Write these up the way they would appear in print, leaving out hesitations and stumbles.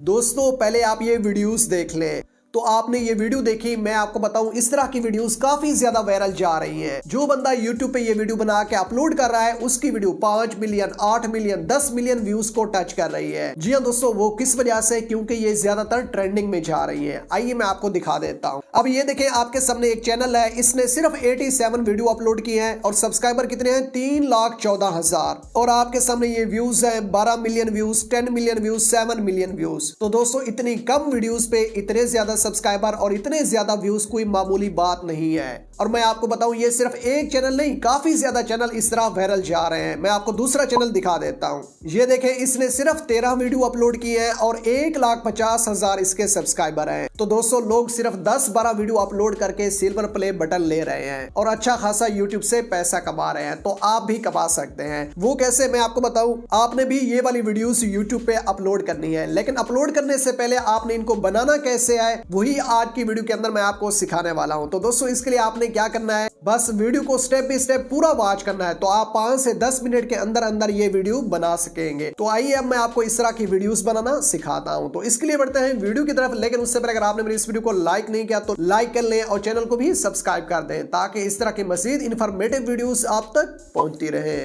दोस्तों पहले आप ये वीडियोस देख लें। तो आपने ये वीडियो देखी, मैं आपको बताऊं इस तरह की वीडियोस काफी ज्यादा वायरल जा रही हैं। जो बंदा YouTube पे ये वीडियो बना के अपलोड कर रहा है उसकी video 5 million 8 million 10 million views को टच कर रही है। जी हाँ दोस्तों, वो किस वजह से? क्योंकि ये ज्यादातर ट्रेंडिंग में जा रही है। आइए मैं आपको दिखा देता हूँ। अब ये देखें, आपके सामने एक चैनल है, इसने सिर्फ 87 वीडियो अपलोड किए हैं और सब्सक्राइबर कितने हैं? 3,14,000। और आपके सामने ये व्यूज है 12 million views, 10 million views, 7 million views. तो दोस्तों इतनी कम वीडियोस पे इतने ज्यादा सब्सक्राइबर और इतने ज्यादा व्यूज कोई मामूली बात नहीं है। और मैं आपको बताऊं ये सिर्फ एक चैनल नहीं, काफी ज्यादा चैनल इस तरह वायरल जा रहे हैं। मैं आपको दूसरा चैनल दिखा देता हूं। ये देखें, इसने सिर्फ 13 वीडियो अपलोड किए हैं और 1,50,000 इसके सब्सक्राइबर हैं। तो दोस्तों लोग सिर्फ 10-12 वीडियो अपलोड करके सिल्वर प्ले बटन ले रहे हैं और अच्छा खासा यूट्यूब से पैसा कमा रहे हैं। तो आप भी कमा सकते हैं। वो कैसे, मैं आपको बताऊं। आपने भी ये वाली वीडियोस यूट्यूब पे अपलोड करनी है, लेकिन अपलोड करने से पहले आपने इनको बनाना कैसे है वही आज की वीडियो के अंदर मैं आपको सिखाने वाला हूं। तो दोस्तों इसके लिए आपने क्या करना है, बस वीडियो को स्टेप बाय स्टेप पूरा वॉच करना है। तो आप 5 से 10 मिनट के अंदर अंदर ये वीडियो बना सकेंगे। तो आइए अब मैं आपको इस तरह की वीडियोस बनाना सिखाता हूं। तो इसके लिए बढ़ते हैं वीडियो की तरफ, लेकिन उससे पहले अगर आपने मेरी इस वीडियो को लाइक नहीं किया तो लाइक कर लें और चैनल को भी सब्सक्राइब कर दें ताकि इस तरह की मजीद इंफॉर्मेटिव वीडियोस आप तक पहुंचती रहे।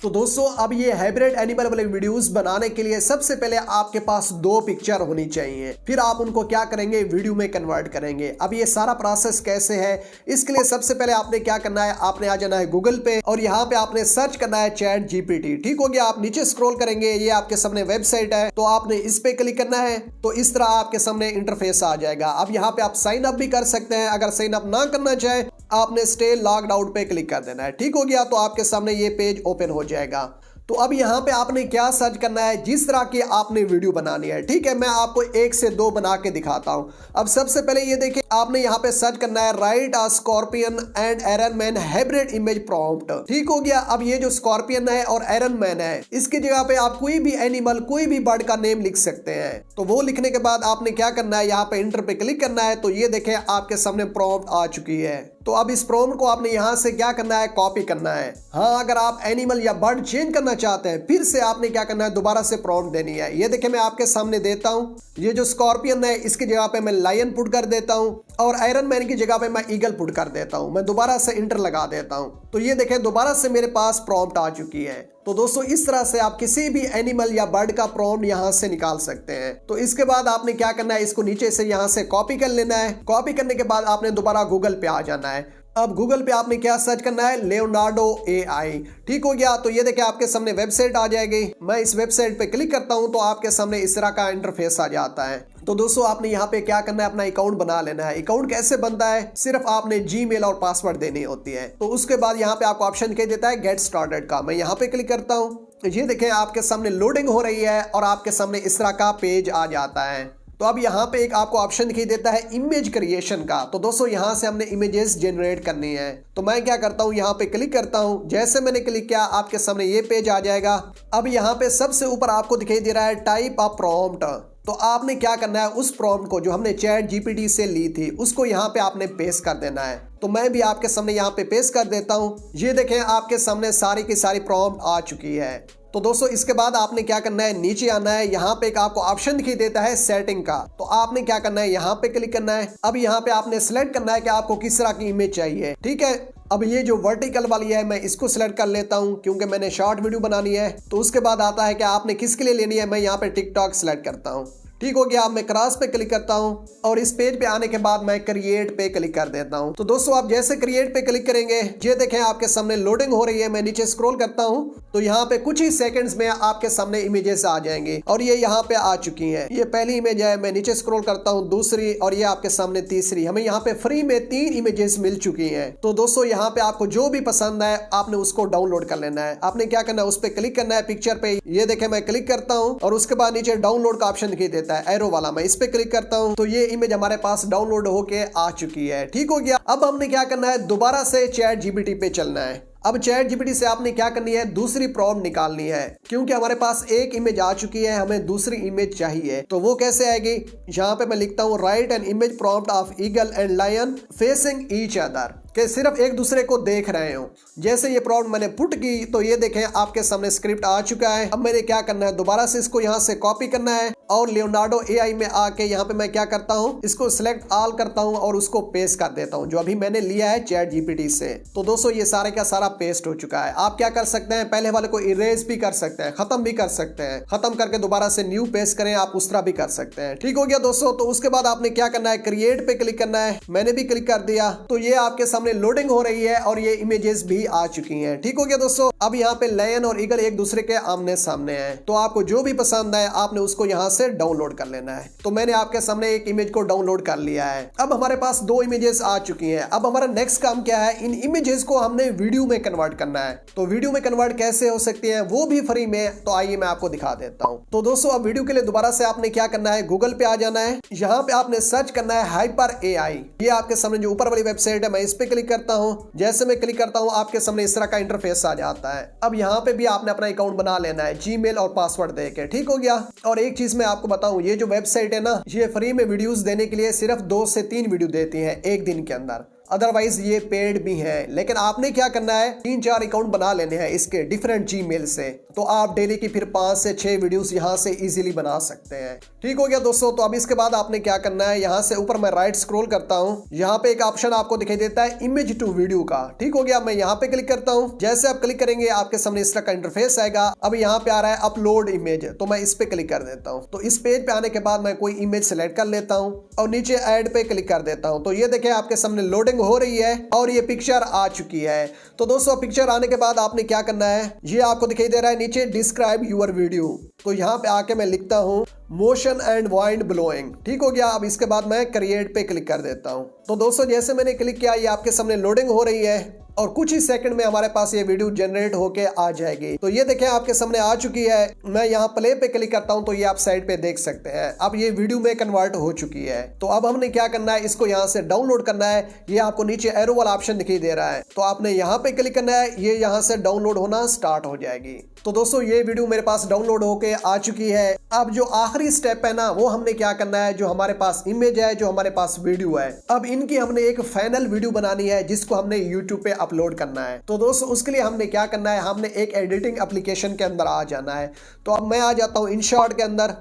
तो दोस्तों अब ये हाइब्रिड एनिमल वाले वीडियोस बनाने के लिए सबसे पहले आपके पास 2 पिक्चर होनी चाहिए। फिर आप उनको क्या करेंगे, वीडियो में कन्वर्ट करेंगे। अब ये सारा प्रोसेस कैसे है, इसके लिए सबसे पहले आपने क्या करना है, आपने आ जाना है गूगल पे और यहाँ पे आपने सर्च करना है चैट जीपीटी। ठीक हो गया। आप नीचे स्क्रॉल करेंगे, ये आपके सामने वेबसाइट है, तो आपने इस पे क्लिक करना है। तो इस तरह आपके सामने इंटरफेस आ जाएगा। अब यहाँ पे आप साइन अप भी कर सकते हैं। अगर साइन अप ना करना चाहे आपने स्टे लॉग्ड आउट पे क्लिक कर देना है। ठीक हो गया। तो आपके सामने ये पेज ओपन हो जाएगा। तो अब यहाँ पे आपने क्या सर्च करना है, जिस तरह की आपने वीडियो बनानी है। ठीक है, मैं आपको 1 से 2 बना के दिखाता हूँ। अब सबसे पहले ये देखिए, आपने यहाँ पे सर्च करना है right a scorpion and iron man hybrid image prompt. ठीक हो गया। अब ये जो स्कॉर्पियन है और आयरन मैन है, इसकी जगह पे आप कोई भी एनिमल, कोई भी बर्ड का नेम लिख सकते हैं। तो वो लिखने के बाद आपने क्या करना है, यहाँ पे इंटर पे क्लिक करना है। तो ये देखें आपके सामने प्रॉम्प्ट आ चुकी है। तो अब इस प्रॉम्प्ट को आपने यहाँ से क्या करना है, कॉपी करना है। हाँ, अगर आप एनिमल या बर्ड चेंज करना चाहते हैं फिर से आपने क्या करना है, दोबारा से प्रॉम्प्ट देनी है। ये देखिए मैं आपके सामने देता हूँ। ये जो स्कॉर्पियन है इसकी जगह पे मैं लायन पुट कर देता हूँ और आयरन मैन की जगह पे मैं ईगल पुट कर देता हूँ। मैं दोबारा से इंटर लगा देता हूँ। तो ये देखें दोबारा से मेरे पास प्रॉम्प्ट आ चुकी है। तो दोस्तों इस तरह से आप किसी भी एनिमल या बर्ड का प्रॉम्प्ट यहाँ से निकाल सकते हैं। तो इसके बाद आपने क्या करना है, इसको नीचे से यहाँ से कॉपी कर लेना है। कॉपी करने के बाद आपने दोबारा गूगल पे आ जाना है। अब गूगल पे आपने क्या सर्च करना है, लियोनार्डो AI। ठीक हो गया। तो ये देखिए आपके सामने वेबसाइट आ जाएगी। मैं इस वेबसाइट पे क्लिक करता हूं तो आपके सामने इस तरह का इंटरफेस आ जाता है। तो दोस्तों आपने यहाँ पे क्या करना है, अपना अकाउंट बना लेना है। अकाउंट कैसे बनता है, सिर्फ आपने जीमेल और पासवर्ड देनी होती है। तो उसके बाद यहाँ पे आपको ऑप्शन कह देता है गेट स्टार्टेड का। मैं यहाँ पे क्लिक करता हूँ। ये देखें आपके सामने लोडिंग हो रही है और आपके सामने इस तरह का पेज आ जाता है। तो अब यहाँ पे एक आपको ऑप्शन दिखाई देता है इमेज क्रिएशन का। तो दोस्तों यहाँ से हमने इमेजेस जनरेट करनी है। तो मैं क्या करता हूँ, यहाँ पे क्लिक करता हूँ। जैसे मैंने क्लिक किया आपके सामने ये पेज आ जाएगा। अब यहाँ पे सबसे ऊपर आपको दिखाई दे रहा है टाइप अ प्रॉम्प्ट। तो आपने क्या करना है, उस प्रॉम्प्ट को जो हमने चैट जीपीटी से ली थी उसको यहाँ पे आपने पेस्ट कर देना है। तो मैं भी आपके सामने यहाँ पे पेस्ट कर देता हूँ। ये देखें आपके सामने सारी की सारी प्रॉम्प्ट आ चुकी है। तो दोस्तों इसके बाद आपने क्या करना है, नीचे आना है। यहाँ पे एक आपको ऑप्शन दिखाई देता है सेटिंग का। तो आपने क्या करना है, यहाँ पे क्लिक करना है। अब यहाँ पे आपने सिलेक्ट करना है कि आपको किस तरह की इमेज चाहिए। ठीक है। अब ये जो वर्टिकल वाली है मैं इसको सिलेक्ट कर लेता हूँ क्योंकि मैंने शॉर्ट वीडियो बनानी है। तो उसके बाद आता है कि आपने किसके लिए लेनी है। मैं यहाँ पे टिकटॉक सिलेक्ट करता हूँ। ठीक हो गया। अब मैं क्रॉस पे क्लिक करता हूं और इस पेज पे आने के बाद मैं क्रिएट पे क्लिक कर देता हूं। तो दोस्तों आप जैसे क्रिएट पे क्लिक करेंगे, ये देखें आपके सामने लोडिंग हो रही है। मैं नीचे स्क्रॉल करता हूं तो यहाँ पे कुछ ही सेकंड्स में आपके सामने इमेजेस आ जाएंगे और ये यहाँ पे आ चुकी हैं। ये पहली इमेज है, मैं नीचे स्क्रॉल करता हूँ, दूसरी और ये आपके सामने तीसरी। हमें यहाँ पे फ्री में 3 इमेजेस मिल चुकी हैं। तो दोस्तों यहाँ पे आपको जो भी पसंद है आपने उसको डाउनलोड कर लेना है। आपने क्या करना है, उस पर क्लिक करना है पिक्चर पे। ये देखें मैं क्लिक करता हूँ और उसके बाद नीचे डाउनलोड का ऑप्शन दिखाई देता है एरो वाला। मैं इस पे क्लिक करता हूं तो ये इमेज हमारे पास डाउनलोड होके आ चुकी है। ठीक हो गया। अब हमने क्या करना है, दोबारा से चैट जीपीटी पे चलना है। अब चैट जीपीटी से आपने क्या करनी है, दूसरी प्रॉम्प्ट निकालनी है क्योंकि हमारे पास एक इमेज आ चुकी है, हमें दूसरी इमेज चाहिए। तो वो कैसे आएगी, यहाँ पे मैं लिखता हूँ write an image prompt of eagle and lion facing each other, कि सिर्फ एक दूसरे को देख रहे हो। जैसे ये प्रॉम्प्ट मैंने पुट की तो ये देखें आपके सामने स्क्रिप्ट आ चुका है। अब मैंने क्या करना है, दोबारा से इसको यहाँ से कॉपी करना है और लियोनार्डो एआई में आके यहाँ पे मैं क्या करता हूँ, इसको सिलेक्ट ऑल करता हूँ और उसको पेस्ट कर देता हूँ, जो अभी मैंने लिया है चैट जीपीटी से। तो दोस्तों ये सारे का सारा पेस्ट हो चुका है। आप क्या कर सकते हैं, पहले वाले को इरेज भी कर सकते हैं, खत्म भी कर सकते हैं, खत्म करके दोबारा से न्यू पेस्ट करें, आप उस तरह भी कर सकते हैं। ठीक हो गया दोस्तों। तो उसके बाद आपने क्या करना है, क्रिएट पे क्लिक करना है। मैंने भी क्लिक कर दिया तो ये आपके सामने लोडिंग हो रही है और ये इमेजेस भी आ चुकी हैं। ठीक हो गया दोस्तों। अब यहाँ पे लायन और ईगल एक दूसरे के आमने सामने हैं, तो आपको जो भी पसंद है आपने उसको यहाँ से डाउनलोड कर लेना है। तो मैंने आपके सामने एक इमेज को डाउनलोड कर लिया है। अब हमारे पास 2 इमेजेस आ चुकी हैं। अब हमारा नेक्स्ट काम क्या है, इन इमेजेस को हमने वीडियो में कन्वर्ट करना है। तो वीडियो में कन्वर्ट कैसे हो सकती है, वो भी फ्री में, तो आइए मैं आपको दिखा देता हूँ। तो दोस्तों अब वीडियो के लिए दोबारा से आपने क्या करना है, गूगल पे आ जाना है। यहाँ पे आपने सर्च करना है हाइपर एआई। ये आपके सामने जो ऊपर वाली वेबसाइट है, मैं इस पे क्लिक करता हूँ। जैसे मैं क्लिक करता हूँ आपके सामने इस तरह का इंटरफेस आ जाता है। अब यहाँ पे भी आपने अपना अकाउंट बना लेना है, जीमेल और पासवर्ड देके। ठीक हो गया। और एक चीज मैं आपको बताऊं, ये जो वेबसाइट है ना, ये फ्री में वीडियोस देने के लिए सिर्फ 2 से 3 वीडियो देती है एक दिन के अंदर, अदरवाइज ये पेड भी है। लेकिन आपने क्या करना है, 3-4 अकाउंट बना लेने हैं इसके डिफरेंट जीमेल से, तो आप डेली की फिर 5 से 6 वीडियोस यहाँ से इजीली बना सकते हैं। ठीक हो गया दोस्तों। तो अब इसके बाद आपने क्या करना है, यहाँ से ऊपर मैं राइट स्क्रॉल करता हूँ, यहाँ पे एक ऑप्शन आपको दिखाई देता है इमेज टू वीडियो का। ठीक हो गया। मैं यहाँ पे क्लिक करता हूँ। जैसे आप क्लिक करेंगे आपके सामने इस तरह का इंटरफेस आएगा। अब यहाँ पे आ रहा है अपलोड इमेज, तो मैं इस पे क्लिक कर देता हूँ। तो इस पेज पे आने के बाद मैं कोई इमेज सेलेक्ट कर लेता हूँ और नीचे ऐड पे क्लिक कर देता हूँ। तो ये देखिए आपके सामने लोडिंग हो रही है और ये पिक्चर आ चुकी है। तो दोस्तों पिक्चर आने के बाद आपने क्या करना है, ये आपको दिखाई दे रहा है नीचे डिस्क्राइब यूर वीडियो। तो यहाँ पे आके मैं लिखता हूँ मोशन एंड वाइंड ब्लोइंग। ठीक हो गया। अब इसके बाद मैं क्रिएट पे क्लिक कर देता हूँ। तो दोस्तों जैसे मैंने क्लिक किया, ये आपके सामने लोडिंग हो रही है और कुछ ही सेकंड में हमारे पास ये वीडियो जनरेट होके आ जाएगी। तो ये देखें आपके सामने आ चुकी है। मैं यहाँ प्ले पे क्लिक करता हूँ तो ये आप साइड पे देख सकते हैं। अब ये वीडियो में कन्वर्ट हो चुकी है। तो अब हमने क्या करना है, इसको यहाँ से डाउनलोड करना है। ये आपको नीचे एरो वाला ऑप्शन दिखाई दे रहा है, तो आपने यहाँ पे क्लिक करना है, ये यहाँ से डाउनलोड होना स्टार्ट हो जाएगी। तो दोस्तों ये वीडियो मेरे पास डाउनलोड होके आ चुकी है। अब जो आखिरी स्टेप है ना, वो हमने क्या करना है, जो हमारे पास इमेज है, जो हमारे पास वीडियो है, अब इनकी हमने एक फाइनल वीडियो बनानी है जिसको हमने यूट्यूब पे अपलोड करना है। तो दोस्तों उसके लिए हमने क्या करना है, हमने एक एडिटिंग एप्लीकेशन के अंदर आ जाना है। तो अब मैं आ जाता हूँ InShot के अंदर।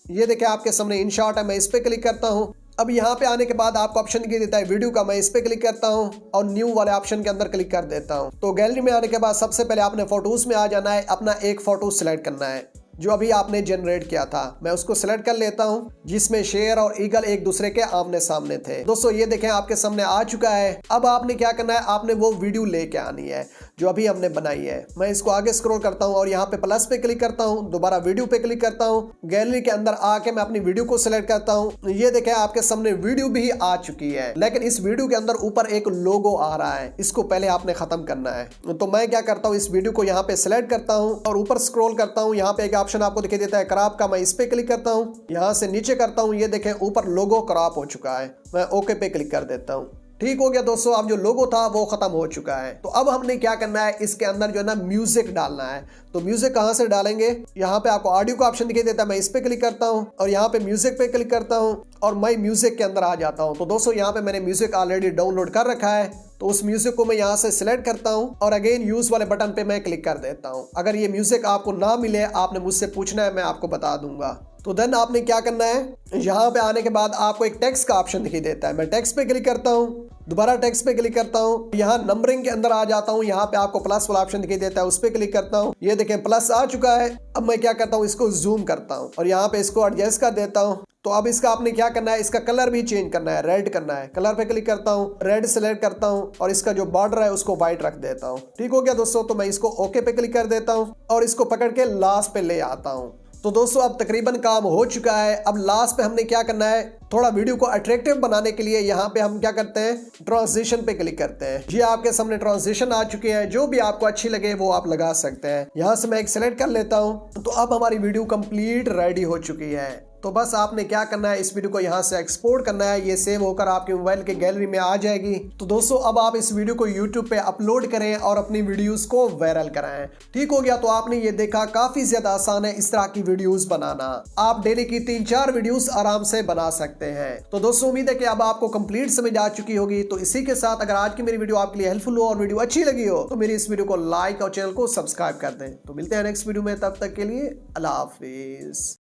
ये देखिए आपके सामने InShot है, मैं इस पे क्लिक करता हूँ। अब यहाँ पे आने के बाद आपको ऑप्शन दिखाई देता है वीडियो का, मैं इस पे क्लिक करता हूँ और न्यू वाले ऑप्शन के अंदर क्लिक कर देता हूँ। तो गैलरी में आने के बाद सबसे पहले आपने फोटोज में आ जाना है, अपना एक फोटो सिलेक्ट करना है जो अभी आपने जनरेट किया था। मैं उसको सिलेक्ट कर लेता हूं, जिसमें शेर और ईगल एक दूसरे के आमने सामने थे। दोस्तों ये देखें आपके सामने आ चुका है। अब आपने क्या करना है, आपने वो वीडियो लेके आनी है जो अभी हमने बनाई है। मैं इसको आगे स्क्रॉल करता हूं और यहाँ पे प्लस पे क्लिक करता हूं, दोबारा वीडियो पे क्लिक करता हूं, गैलरी के अंदर आके मैं अपनी वीडियो को सिलेक्ट करता हूं। ये देखें आपके सामने वीडियो भी आ चुकी है, लेकिन इस वीडियो के अंदर ऊपर एक लोगो आ रहा है, इसको पहले आपने खत्म करना है। तो मैं क्या करता हूँ, इस वीडियो को यहाँ पे सिलेक्ट करता हूँ और ऊपर स्क्रॉल करता हूँ। यहाँ पे एक ऑप्शन आपको दिखाई देता है क्रॉप का, मैं इस पे क्लिक करता हूँ, यहाँ से नीचे करता हूँ। ये देखें ऊपर लोगो क्रॉप हो चुका है, मैं ओके पे क्लिक कर देता हूँ। ठीक हो गया दोस्तों। अब जो लोगो था वो खत्म हो चुका है। तो अब हमने क्या करना है, इसके अंदर जो है ना म्यूजिक डालना है। तो म्यूजिक कहाँ से डालेंगे, यहाँ पे आपको ऑडियो का ऑप्शन दिखाई देता है, मैं इस पे क्लिक करता हूँ और यहाँ पे म्यूजिक पे क्लिक करता हूँ और मैं म्यूजिक के अंदर आ जाता हूँ। तो दोस्तों यहाँ पे मैंने म्यूजिक ऑलरेडी डाउनलोड कर रखा है, तो उस म्यूजिक को मैं यहाँ से सिलेक्ट करता हूँ और अगेन यूज वाले बटन पे मैं क्लिक कर देता हूँ। अगर ये म्यूजिक आपको ना मिले, आपने मुझसे पूछना है, मैं आपको बता दूंगा। तो देन आपने क्या करना है, यहाँ पे आने के बाद आपको एक टेक्स्ट का ऑप्शन दिखाई देता है, मैं टेक्स्ट पे क्लिक करता हूँ, दोबारा टेक्स्ट पे क्लिक करता हूँ, यहाँ नंबरिंग के अंदर आ जाता हूँ। यहाँ पे आपको प्लस वाला ऑप्शन दिखाई देता है, उस पे क्लिक करता हूँ। ये देखें प्लस आ चुका है। अब मैं क्या करता हूँ, इसको जूम करता हूँ और यहाँ पे इसको एडजस्ट कर देता हूँ। तो अब इसका आपने क्या करना है, इसका कलर भी चेंज करना है, रेड करना है। कलर पे क्लिक करता हूँ, रेड सिलेक्ट करता हूँ और इसका जो बॉर्डर है उसको व्हाइट रख देता हूँ। ठीक हो गया दोस्तों। तो मैं इसको ओके पे क्लिक कर देता हूँ और इसको पकड़ के लास्ट पे ले आता हूँ। तो दोस्तों अब तकरीबन काम हो चुका है। अब लास्ट पे हमने क्या करना है, थोड़ा वीडियो को अट्रैक्टिव बनाने के लिए यहाँ पे हम क्या करते हैं, ट्रांजिशन पे क्लिक करते हैं। ये आपके सामने ट्रांजिशन आ चुकी है, जो भी आपको अच्छी लगे वो आप लगा सकते हैं। यहाँ से मैं एक सिलेक्ट कर लेता हूँ। तो अब हमारी वीडियो कंप्लीट रेडी हो चुकी है। तो बस आपने क्या करना है, इस वीडियो को यहाँ से एक्सपोर्ट करना है, ये सेव होकर आपके मोबाइल के गैलरी में आ जाएगी। तो दोस्तों अब आप इस वीडियो को YouTube पे अपलोड करें और अपनी वीडियोस को वायरल कराएं। ठीक हो गया। तो आपने ये देखा, काफी ज्यादा आसान है इस तरह की वीडियोस बनाना। आप डेली की 3-4 वीडियोस आराम से बना सकते हैं। तो दोस्तों उम्मीद है कि अब आपको कंप्लीट समझ आ चुकी होगी। तो इसी के साथ अगर आज की मेरी वीडियो आपके लिए हेल्पफुल हो और वीडियो अच्छी लगी हो तो मेरी इस वीडियो को लाइक और चैनल को सब्सक्राइब कर दें। तो मिलते हैं नेक्स्ट वीडियो में, तब तक के लिए अल्लाह हाफिज।